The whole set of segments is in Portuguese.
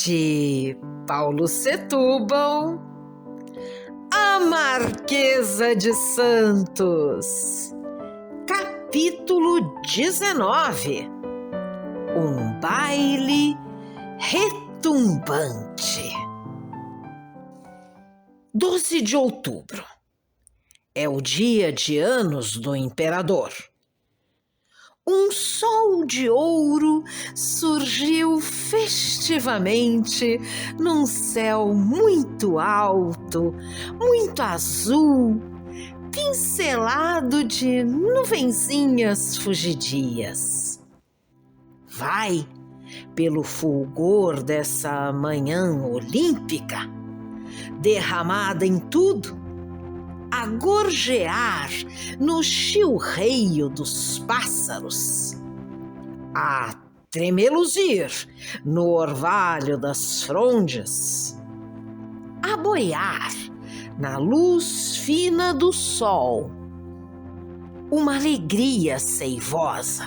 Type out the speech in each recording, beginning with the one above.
de Paulo Setúbal, A Marquesa de Santos, capítulo 19, um baile retumbante. 12 de outubro é o dia de anos do imperador. Um sol de ouro surgiu festivamente num céu muito alto, muito azul, pincelado de nuvenzinhas fugidias. Vai, pelo fulgor dessa manhã olímpica, derramada em tudo, a gorjear no chilreio dos pássaros, a tremeluzir no orvalho das frondas, a boiar na luz fina do sol, uma alegria seivosa,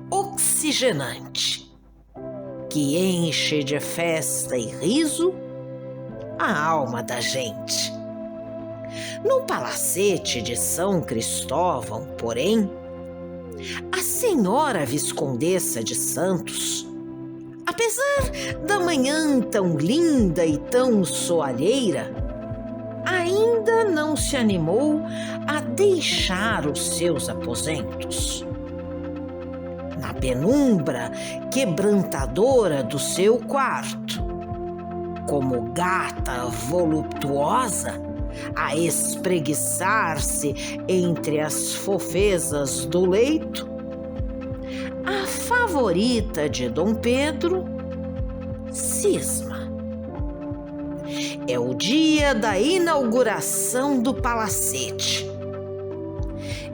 oxigenante, que enche de festa e riso a alma da gente. No palacete de São Cristóvão, porém, a senhora Viscondessa de Santos, apesar da manhã tão linda e tão soalheira, ainda não se animou a deixar os seus aposentos. Na penumbra quebrantadora do seu quarto, como gata voluptuosa, a espreguiçar-se entre as fofezas do leito, a favorita de Dom Pedro cisma. É o dia da inauguração do palacete.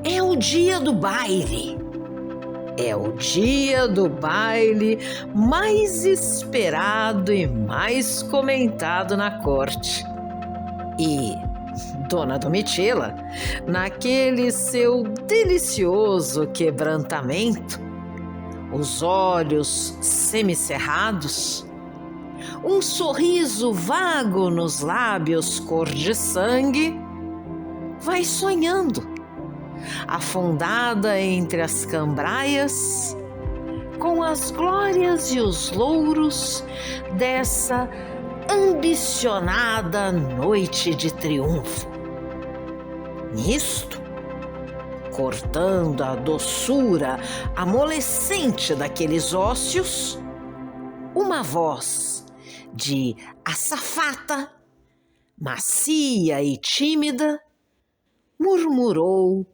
É o dia do baile. É o dia do baile mais esperado e mais comentado na corte. E Dona Domitila, naquele seu delicioso quebrantamento, os olhos semicerrados, um sorriso vago nos lábios cor de sangue, vai sonhando, afundada entre as cambraias, com as glórias e os louros dessa ambicionada noite de triunfo. Nisto, cortando a doçura amolecente daqueles ósseos, uma voz de açafata, macia e tímida, murmurou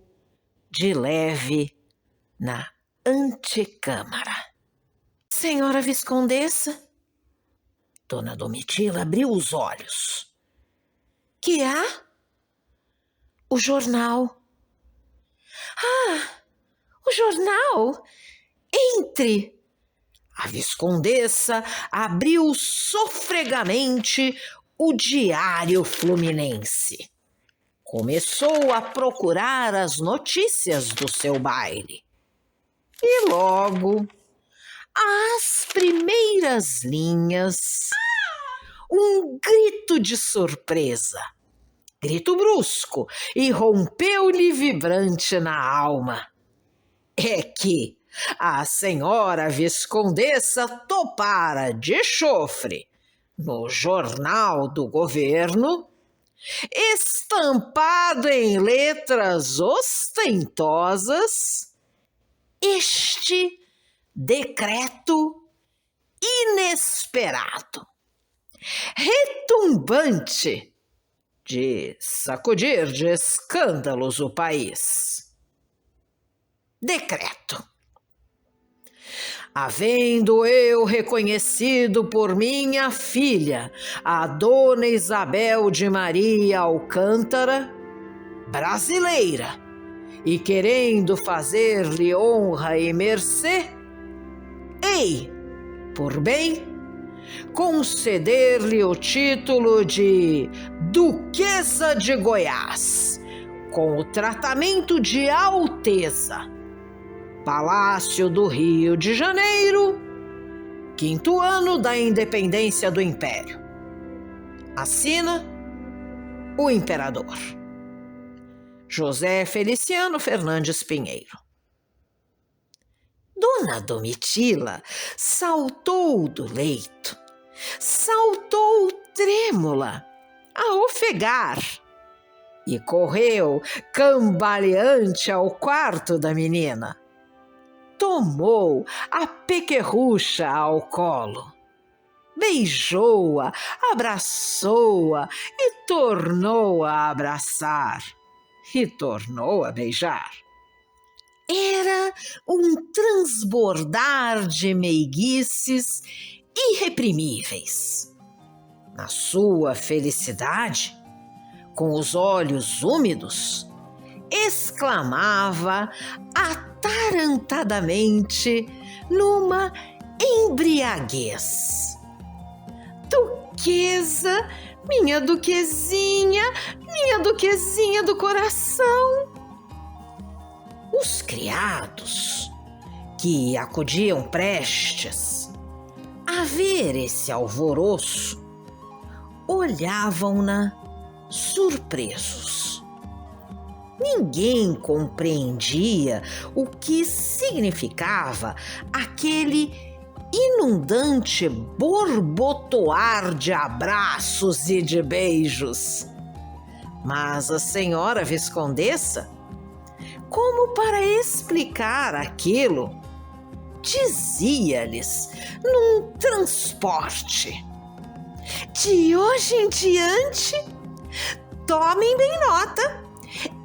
de leve na antecâmara: Senhora Viscondessa? Dona Domitila abriu os olhos. Que há? O jornal. Ah, o jornal? Entre! A Viscondessa abriu sofregamente o Diário Fluminense. Começou a procurar as notícias do seu baile. E logo, às primeiras linhas, um grito de surpresa, grito brusco, irrompeu-lhe vibrante na alma. É que a senhora Viscondessa topara de chofre no jornal do governo, estampado em letras ostentosas, este decreto inesperado, retumbante, de sacudir de escândalos o país. Decreto. Havendo eu reconhecido por minha filha, a Dona Isabel de Maria Alcântara, brasileira, e querendo fazer-lhe honra e mercê, ei, por bem, conceder-lhe o título de Duquesa de Goiás, com o tratamento de Alteza, Palácio do Rio de Janeiro, 5º ano da independência do Império. Assina o Imperador José Feliciano Fernandes Pinheiro. Dona Domitila saltou do leito, saltou trêmula, a ofegar, e correu cambaleante ao quarto da menina. Tomou a pequerrucha ao colo, beijou-a, abraçou-a e tornou a abraçar, e tornou a beijar. Era um transbordar de meiguices irreprimíveis. Na sua felicidade, com os olhos úmidos, exclamava atarantadamente numa embriaguez: Duquesa, minha duquesinha do coração. Os criados, que acudiam prestes a ver esse alvoroço, olhavam-na surpresos. Ninguém compreendia o que significava aquele inundante borbotoar de abraços e de beijos. Mas a senhora viscondessa, como para explicar aquilo, dizia-lhes num transporte: de hoje em diante, tomem bem nota,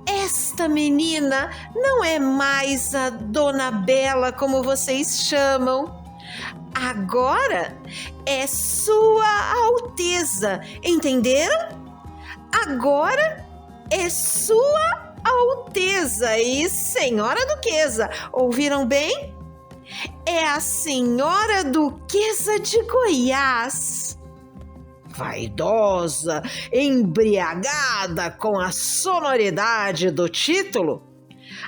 esta menina não é mais a Dona Bela como vocês chamam. Agora é Sua Alteza, entenderam? Agora é Sua Alteza e Senhora Duquesa, ouviram bem? É a Senhora Duquesa de Goiás. Vaidosa, embriagada com a sonoridade do título,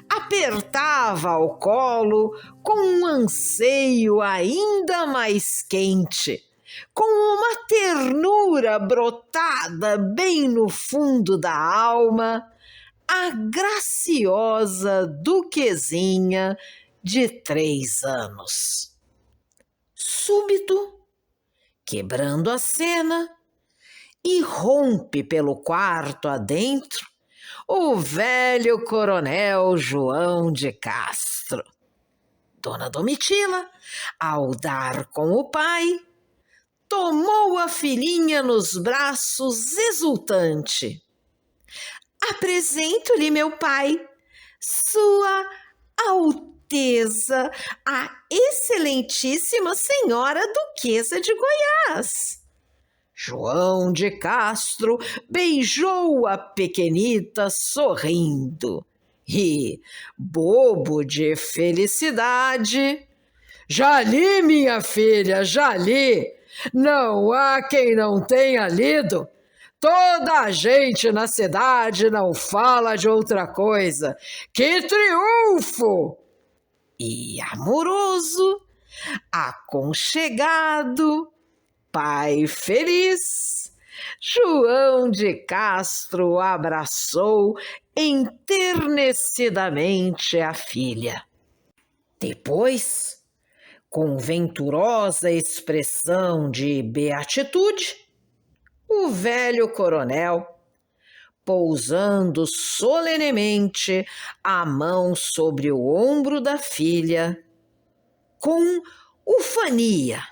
apertava ao colo com um anseio ainda mais quente, com uma ternura brotada bem no fundo da alma, a graciosa duquesinha de 3 anos. Súbito, quebrando a cena, irrompe pelo quarto adentro o velho coronel João de Castro. Dona Domitila, ao dar com o pai, tomou a filhinha nos braços exultante. Apresento-lhe, meu pai, Sua Alteza, a excelentíssima Senhora Duquesa de Goiás. João de Castro beijou a pequenita sorrindo e, bobo de felicidade: já li, minha filha, já li. Não há quem não tenha lido. Toda a gente na cidade não fala de outra coisa. Que triunfo! E amoroso, aconchegado, pai feliz, João de Castro abraçou enternecidamente a filha. Depois, com venturosa expressão de beatitude, o velho coronel, pousando solenemente a mão sobre o ombro da filha, com ufania: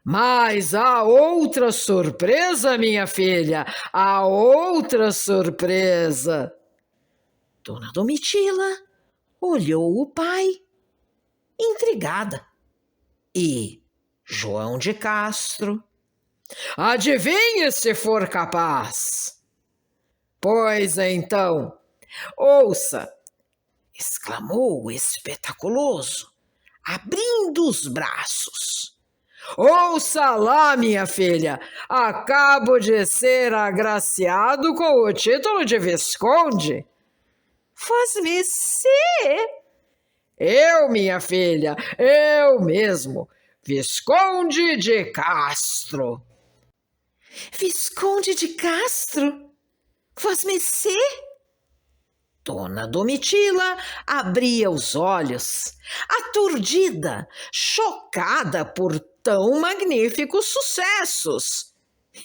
mas há outra surpresa, minha filha, há outra surpresa. Dona Domitila olhou o pai, intrigada, e João de Castro: adivinhe se for capaz. Pois então, ouça, exclamou o espetaculoso, abrindo os braços. Ouça lá, minha filha, acabo de ser agraciado com o título de visconde. Faz-me ser. Eu, minha filha, eu mesmo, Visconde de Castro. Visconde de Castro? Vosmecê? Dona Domitila abria os olhos, aturdida, chocada por tão magníficos sucessos.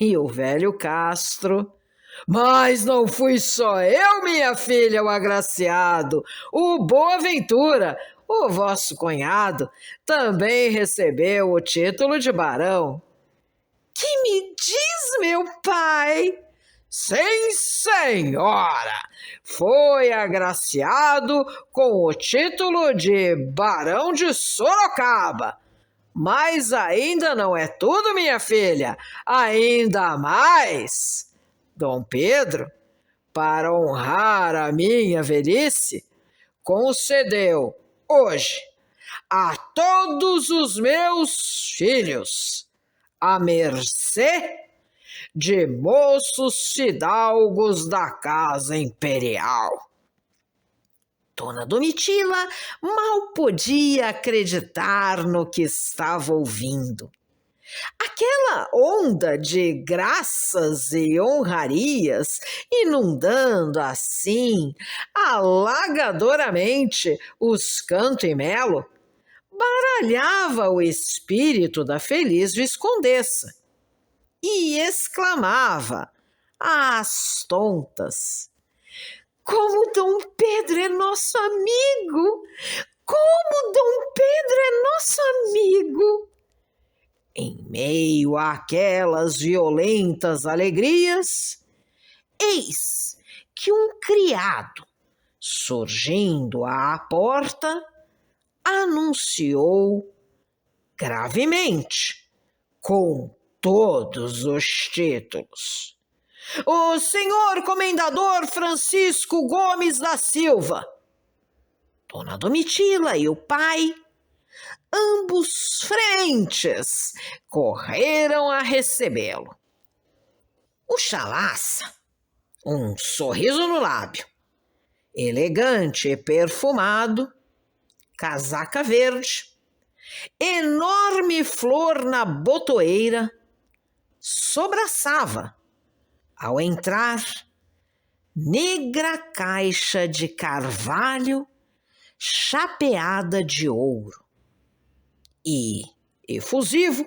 E o velho Castro: mas não fui só eu, minha filha, o agraciado. O Boaventura, o vosso cunhado, também recebeu o título de barão. Que me diz, meu pai? Sim, senhora, foi agraciado com o título de Barão de Sorocaba. Mas ainda não é tudo, minha filha, ainda mais. Dom Pedro, para honrar a minha velhice, concedeu hoje a todos os meus filhos a mercê de moços fidalgos da casa imperial. Dona Domitila mal podia acreditar no que estava ouvindo. Aquela onda de graças e honrarias, inundando assim, alagadoramente, os Canto e Melo, baralhava o espírito da feliz viscondessa e exclamava às tontas: como Dom Pedro é nosso amigo! Como Dom Pedro é nosso amigo! Em meio àquelas violentas alegrias, eis que um criado, surgindo à porta, anunciou gravemente, com todos os títulos: o senhor comendador Francisco Gomes da Silva. Dona Domitila e o pai, ambos frentes, correram a recebê-lo. O Chalaça, um sorriso no lábio, elegante e perfumado, casaca verde, enorme flor na botoeira, sobraçava, ao entrar, negra caixa de carvalho chapeada de ouro. E, efusivo,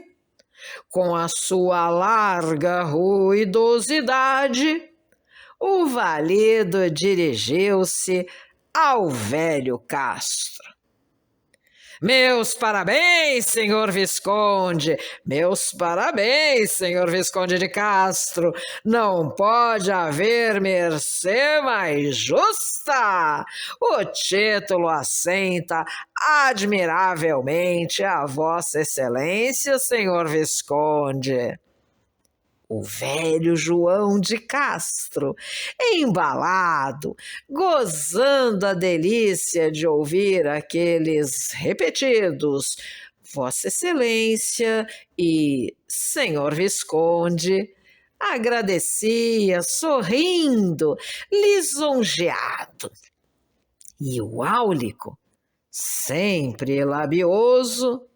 com a sua larga ruidosidade, o valido dirigiu-se ao velho Castro. Meus parabéns, senhor Visconde! Meus parabéns, senhor Visconde de Castro! Não pode haver mercê mais justa! O título assenta admiravelmente a vossa excelência, senhor Visconde. O velho João de Castro, embalado, gozando a delícia de ouvir aqueles repetidos Vossa Excelência e Senhor Visconde, agradecia, sorrindo, lisonjeado. E o áulico, sempre labioso: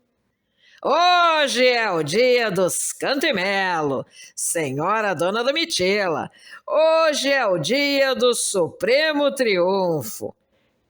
hoje é o dia dos Canto e Melo, senhora Dona Domitila. Hoje é o dia do supremo triunfo.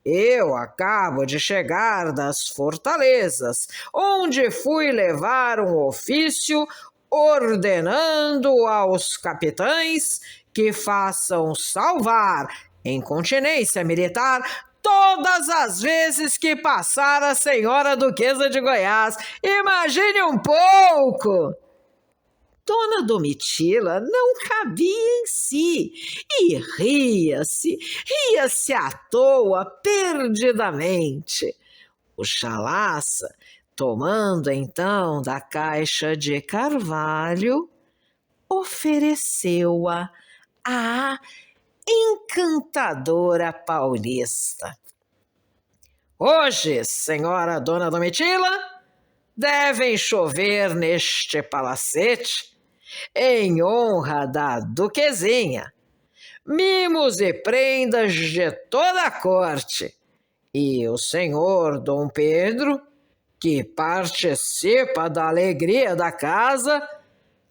Eu acabo de chegar das fortalezas, onde fui levar um ofício ordenando aos capitães que façam salvar, em continência militar, todas as vezes que passar a senhora Duquesa de Goiás. Imagine um pouco! Dona Domitila não cabia em si e ria-se à toa perdidamente. O Chalaça, tomando então da caixa de carvalho, ofereceu-a à encantadora paulista. Hoje, senhora Dona Domitila, devem chover neste palacete, em honra da duquesinha, mimos e prendas de toda a corte, e o senhor Dom Pedro, que participa da alegria da casa,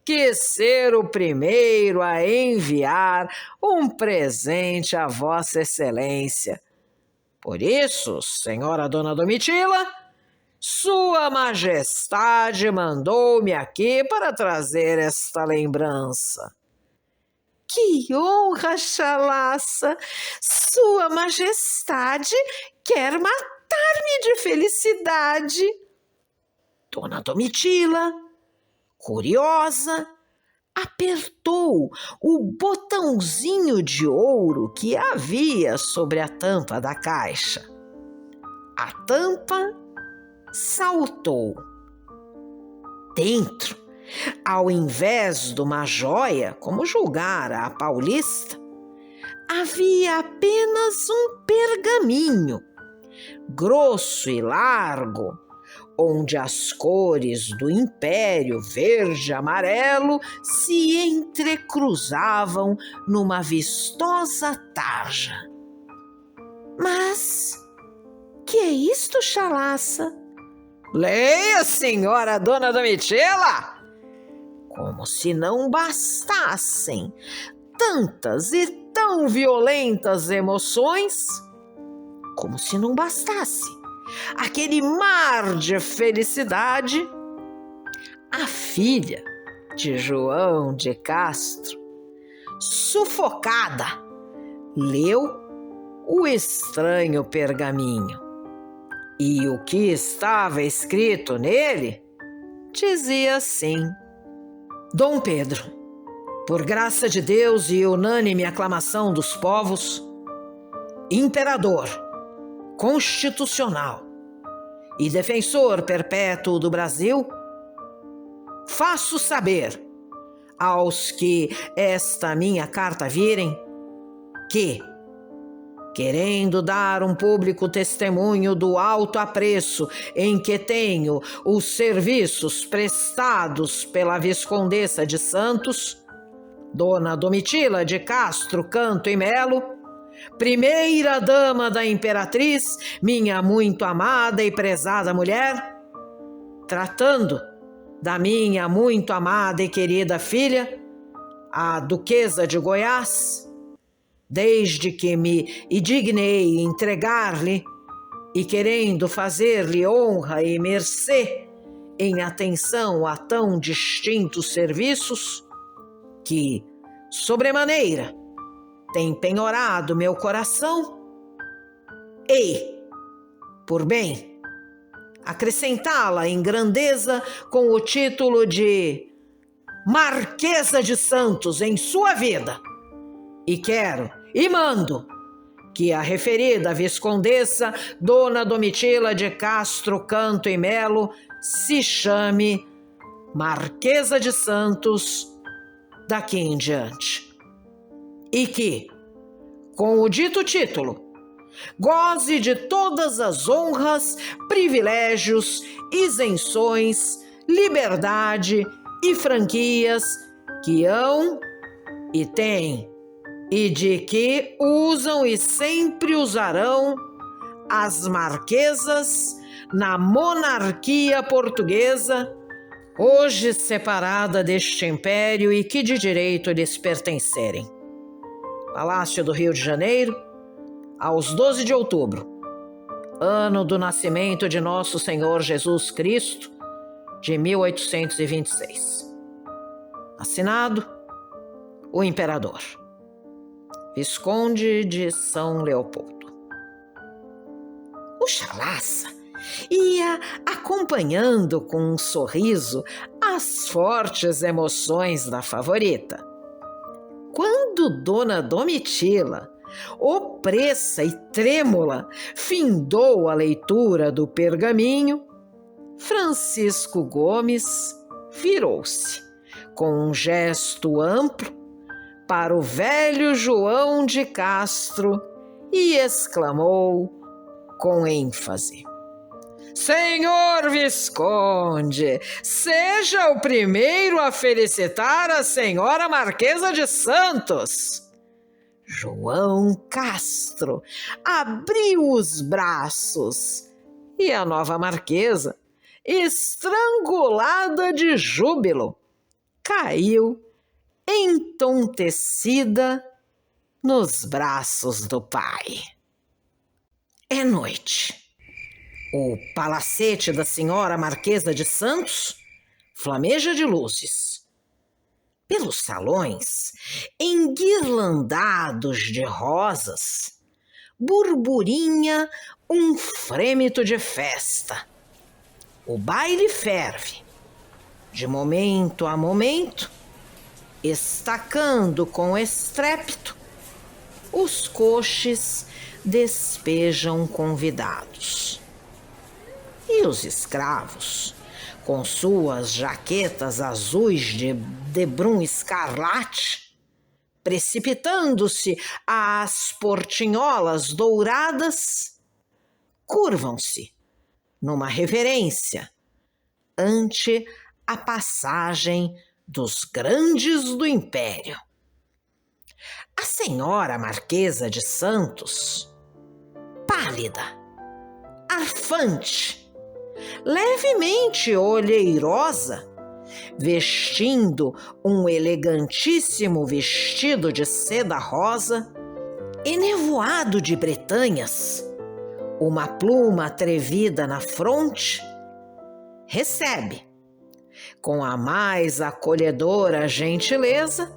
quis ser o primeiro a enviar um presente a Vossa Excelência. Por isso, senhora Dona Domitila, Sua Majestade mandou-me aqui para trazer esta lembrança. Que honra, Chalaça! Sua Majestade quer matar-me de felicidade. Dona Domitila, curiosa, apertou o botãozinho de ouro que havia sobre a tampa da caixa. A tampa saltou. Dentro, ao invés de uma joia, como julgara a paulista, havia apenas um pergaminho, grosso e largo, onde as cores do império verde e amarelo se entrecruzavam numa vistosa tarja. Mas que é isto, Chalaça? Leia, senhora Dona Domitila! Como se não bastassem tantas e tão violentas emoções, como se não bastasse aquele mar de felicidade, a filha de João de Castro, sufocada, leu o estranho pergaminho. E o que estava escrito nele dizia assim: Dom Pedro, por graça de Deus e unânime aclamação dos povos, imperador, constitucional e defensor perpétuo do Brasil, faço saber aos que esta minha carta virem que, querendo dar um público testemunho do alto apreço em que tenho os serviços prestados pela Viscondessa de Santos, Dona Domitila de Castro Canto e Melo, primeira dama da Imperatriz, minha muito amada e prezada mulher, tratando da minha muito amada e querida filha, a Duquesa de Goiás, desde que me indignei entregar-lhe e querendo fazer-lhe honra e mercê em atenção a tão distintos serviços, que, sobremaneira, tem penhorado meu coração, e, por bem, acrescentá-la em grandeza com o título de Marquesa de Santos em sua vida, e quero e mando que a referida Viscondessa Dona Domitila de Castro Canto e Melo se chame Marquesa de Santos daqui em diante. E que, com o dito título, goze de todas as honras, privilégios, isenções, liberdade e franquias que hão e têm, e de que usam e sempre usarão as marquesas na monarquia portuguesa, hoje separada deste império e que de direito lhes pertencerem. Palácio do Rio de Janeiro, aos 12 de outubro, ano do nascimento de Nosso Senhor Jesus Cristo, de 1826. Assinado, o Imperador, Visconde de São Leopoldo. O Chalaça ia acompanhando com um sorriso as fortes emoções da favorita. Quando Dona Domitila, opressa e trêmula, findou a leitura do pergaminho, Francisco Gomes virou-se com um gesto amplo para o velho João de Castro e exclamou com ênfase: Senhor Visconde, seja o primeiro a felicitar a senhora Marquesa de Santos. João Castro abriu os braços e a nova marquesa estrangulada de júbilo, caiu entontecida nos braços do pai. É noite. O palacete da senhora Marquesa de Santos flameja de luzes. Pelos salões, enguirlandados de rosas, burburinha um frêmito de festa. O baile ferve, de momento a momento, estacando com estrépito, os coches despejam convidados. E os escravos, com suas jaquetas azuis de debrum escarlate, precipitando-se às portinholas douradas, curvam-se numa reverência ante a passagem dos grandes do império. A senhora Marquesa de Santos, pálida, arfante, levemente olheirosa, vestindo um elegantíssimo vestido de seda rosa, enevoado de bretanhas, uma pluma atrevida na fronte, recebe, com a mais acolhedora gentileza,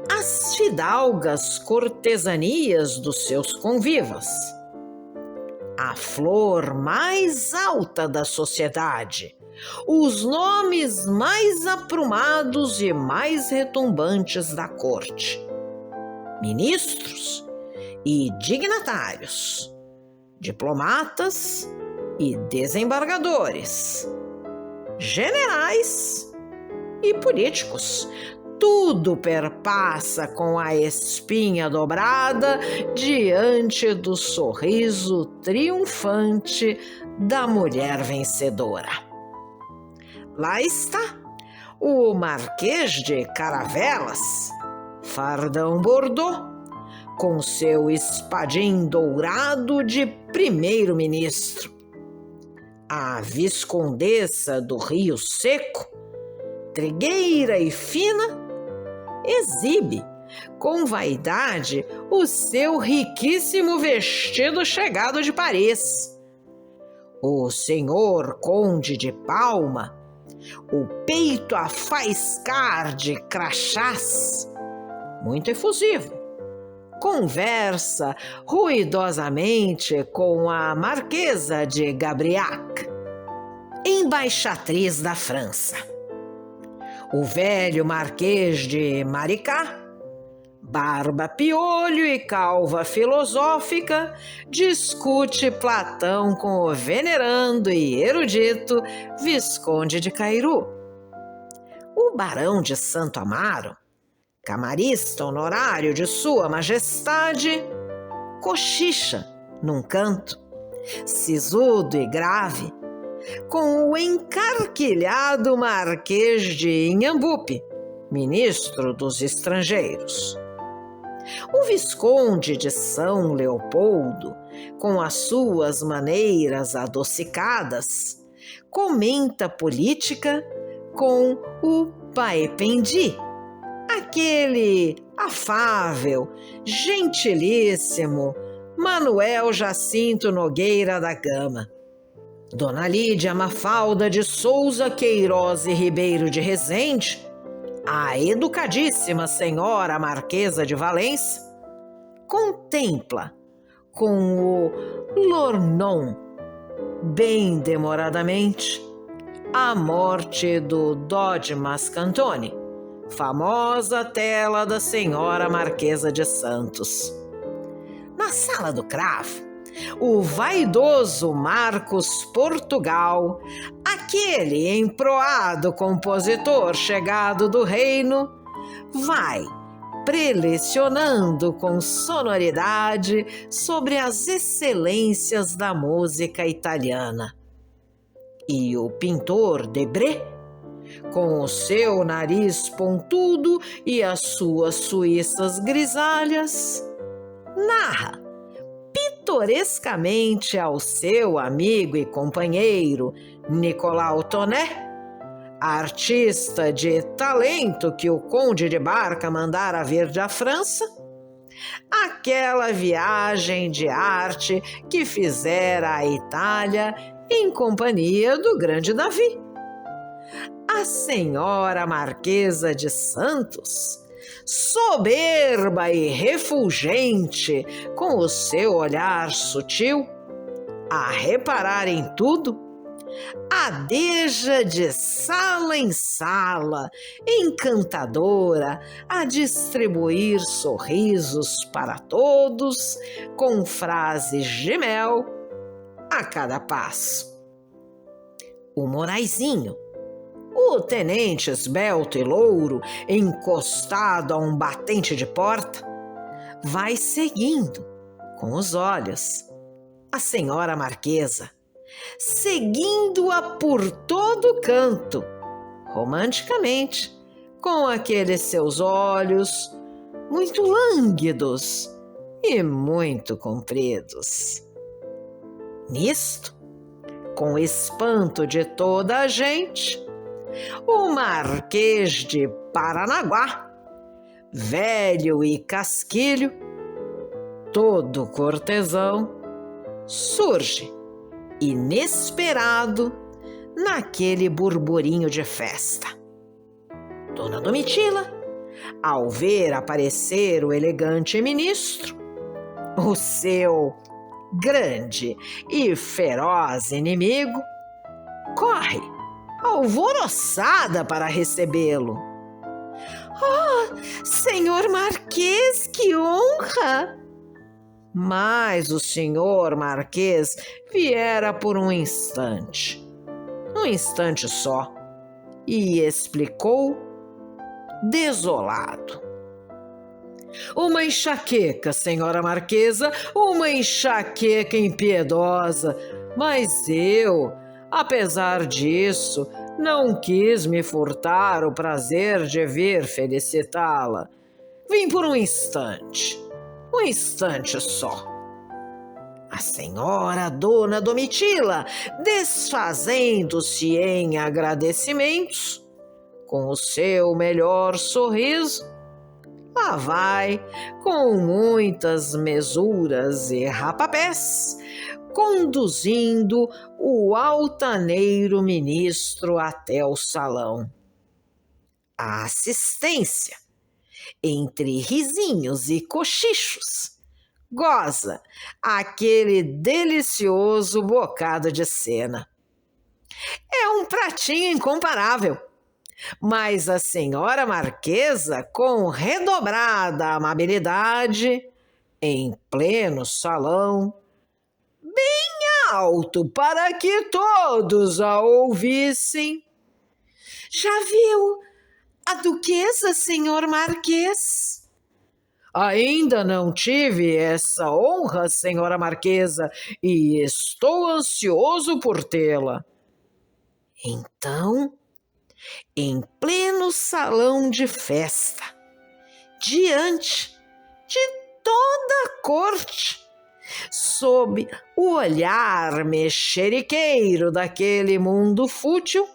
as fidalgas cortesanias dos seus convivas, a flor mais alta da sociedade, os nomes mais aprumados e mais retumbantes da corte, ministros e dignatários, diplomatas e desembargadores, generais e políticos. Tudo perpassa com a espinha dobrada diante do sorriso triunfante da mulher vencedora. Lá está o Marquês de Caravelas, fardão bordô, com seu espadim dourado de primeiro-ministro. A viscondessa do Rio Seco, trigueira e fina, exibe com vaidade o seu riquíssimo vestido chegado de Paris. O senhor conde de Palma, o peito a faiscar de crachás, muito efusivo, conversa ruidosamente com a Marquesa de Gabriac, embaixatriz da França. O velho Marquês de Maricá, barba piolho e calva filosófica, discute Platão com o venerando e erudito Visconde de Cairu. O barão de Santo Amaro, camarista honorário de Sua Majestade, cochicha num canto, sisudo e grave, com o encarquilhado Marquês de Inhambupe, ministro dos Estrangeiros. O Visconde de São Leopoldo, com as suas maneiras adocicadas, comenta política com o Paependi, aquele afável, gentilíssimo Manuel Jacinto Nogueira da Gama. Dona Lídia Mafalda de Souza Queiroz e Ribeiro de Rezende, a educadíssima senhora Marquesa de Valença, contempla com o lorgnon, bem demoradamente, a morte do Dodi Mascantoni, famosa tela da senhora Marquesa de Santos. Na Sala do Cravo, o vaidoso Marcos Portugal, aquele emproado compositor chegado do reino, vai prelecionando com sonoridade sobre as excelências da música italiana. E o pintor Debré, com o seu nariz pontudo e as suas suíças grisalhas, narra pitorescamente ao seu amigo e companheiro Nicolau Tonet, artista de talento que o conde de Barca mandara vir da França, aquela viagem de arte que fizera à Itália em companhia do grande Davi. A senhora Marquesa de Santos, soberba e refulgente, com o seu olhar sutil, a reparar em tudo, adeja de sala em sala, encantadora, a distribuir sorrisos para todos, com frases de mel a cada passo. O Moraizinho, o tenente esbelto e louro, encostado a um batente de porta, vai seguindo com os olhos a senhora Marquesa, seguindo-a por todo canto, romanticamente, com aqueles seus olhos muito lânguidos e muito compridos. Nisto, com espanto de toda a gente, o Marquês de Paranaguá, velho e casquilho, todo cortesão, surge inesperado naquele burburinho de festa. Dona Domitila, ao ver aparecer o elegante ministro, o seu grande e feroz inimigo, corre alvoroçada para recebê-lo. Oh, senhor Marquês, que honra! Mas o senhor Marquês viera por um instante só, e explicou desolado. Uma enxaqueca, senhora Marquesa, uma enxaqueca impiedosa, mas eu, apesar disso, não quis me furtar o prazer de vir felicitá-la. Vim por um instante só. A senhora Dona Domitila, desfazendo-se em agradecimentos, com o seu melhor sorriso, lá vai, com muitas mesuras e rapapés, conduzindo o altaneiro ministro até o salão. A assistência, entre risinhos e cochichos, goza aquele delicioso bocado de cena. É um pratinho incomparável, mas a senhora Marquesa, com redobrada amabilidade, em pleno salão, bem alto para que todos a ouvissem: Já viu a duquesa, senhor Marquês? Ainda não tive essa honra, senhora Marquesa, e estou ansioso por tê-la. Então, em pleno salão de festa, diante de toda a corte, sob o olhar mexeriqueiro daquele mundo fútil,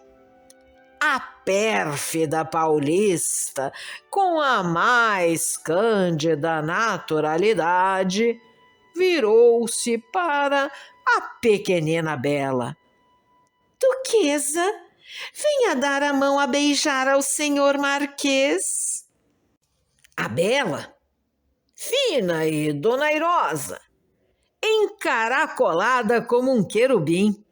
a pérfida paulista, com a mais cândida naturalidade, virou-se para a pequenina Bela. Duquesa, venha dar a mão a beijar ao senhor Marquês. A Bela, fina e donairosa, encaracolada como um querubim,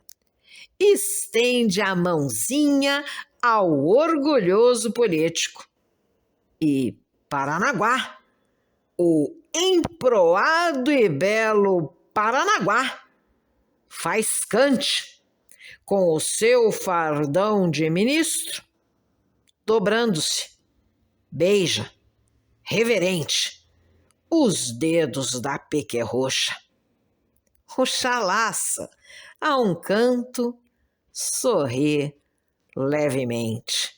estende a mãozinha ao orgulhoso político. E Paranaguá, o emproado e belo Paranaguá, faz cante com o seu fardão de ministro, dobrando-se, beija, reverente, os dedos da pequerroxa. O chalaça, a um canto, sorri levemente.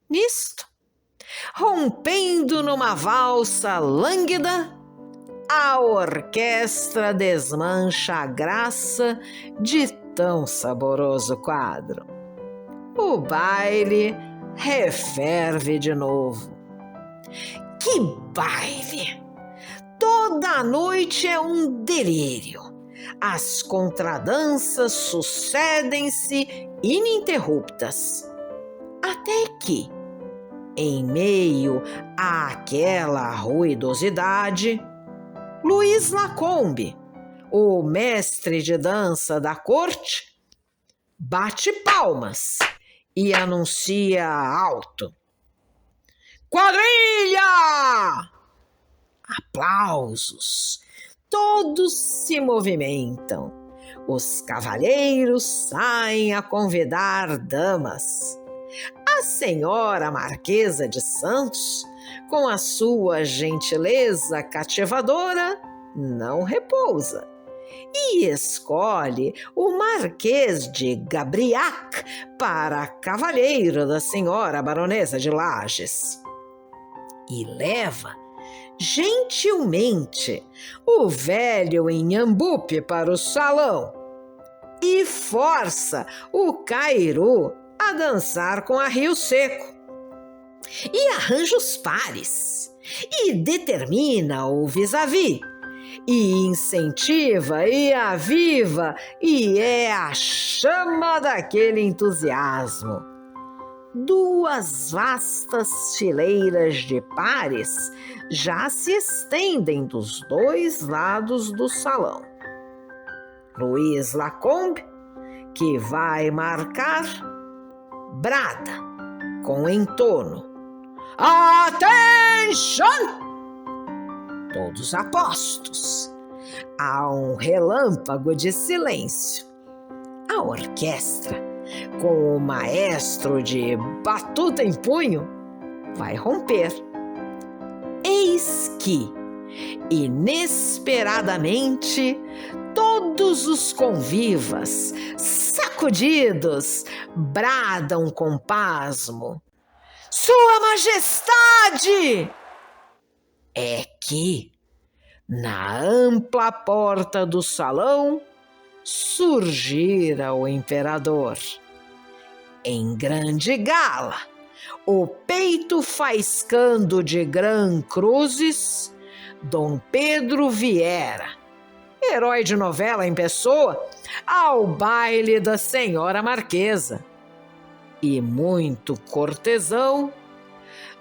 Nisto, rompendo numa valsa lânguida, a orquestra desmancha a graça de tão saboroso quadro. O baile referve de novo. Que baile! Toda a noite é um delírio. As contradanças sucedem-se ininterruptas. Até que, em meio àquela ruidosidade, Luiz Lacombe, o mestre de dança da corte, bate palmas e anuncia alto: quadrilha! Aplausos. Todos se movimentam. Os cavalheiros saem a convidar damas. A senhora Marquesa de Santos, com a sua gentileza cativadora, não repousa e escolhe o Marquês de Gabriac para cavalheiro da senhora Baronesa de Lages e leva gentilmente o velho Inhambupe para o salão e força o Cairu a dançar com a Rio Seco e arranja os pares e determina o vis-à-vis e incentiva e aviva e é a chama daquele entusiasmo. Duas vastas fileiras de pares já se estendem dos dois lados do salão. Luiz Lacombe, que vai marcar, brada com entono: atenção! Todos apostos. Há um relâmpago de silêncio. A orquestra, com o maestro de batuta em punho, vai romper. Eis que, inesperadamente, todos os convivas, sacudidos, bradam com pasmo: Sua Majestade! É que, na ampla porta do salão, surgira o imperador. Em grande gala, o peito faiscando de gran cruzes, Dom Pedro viera, herói de novela em pessoa, ao baile da senhora Marquesa. E muito cortesão,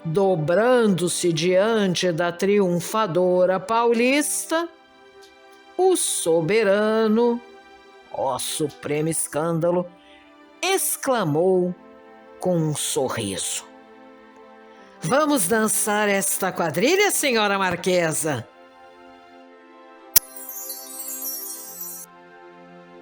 dobrando-se diante da triunfadora paulista, o soberano, ó supremo escândalo, exclamou com um sorriso: Vamos dançar esta quadrilha, senhora Marquesa?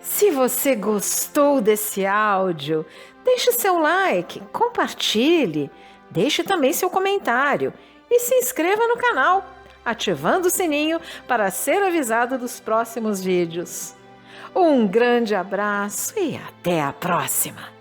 Se você gostou desse áudio, deixe seu like, compartilhe, deixe também seu comentário e se inscreva no canal, ativando o sininho para ser avisado dos próximos vídeos. Um grande abraço e até a próxima!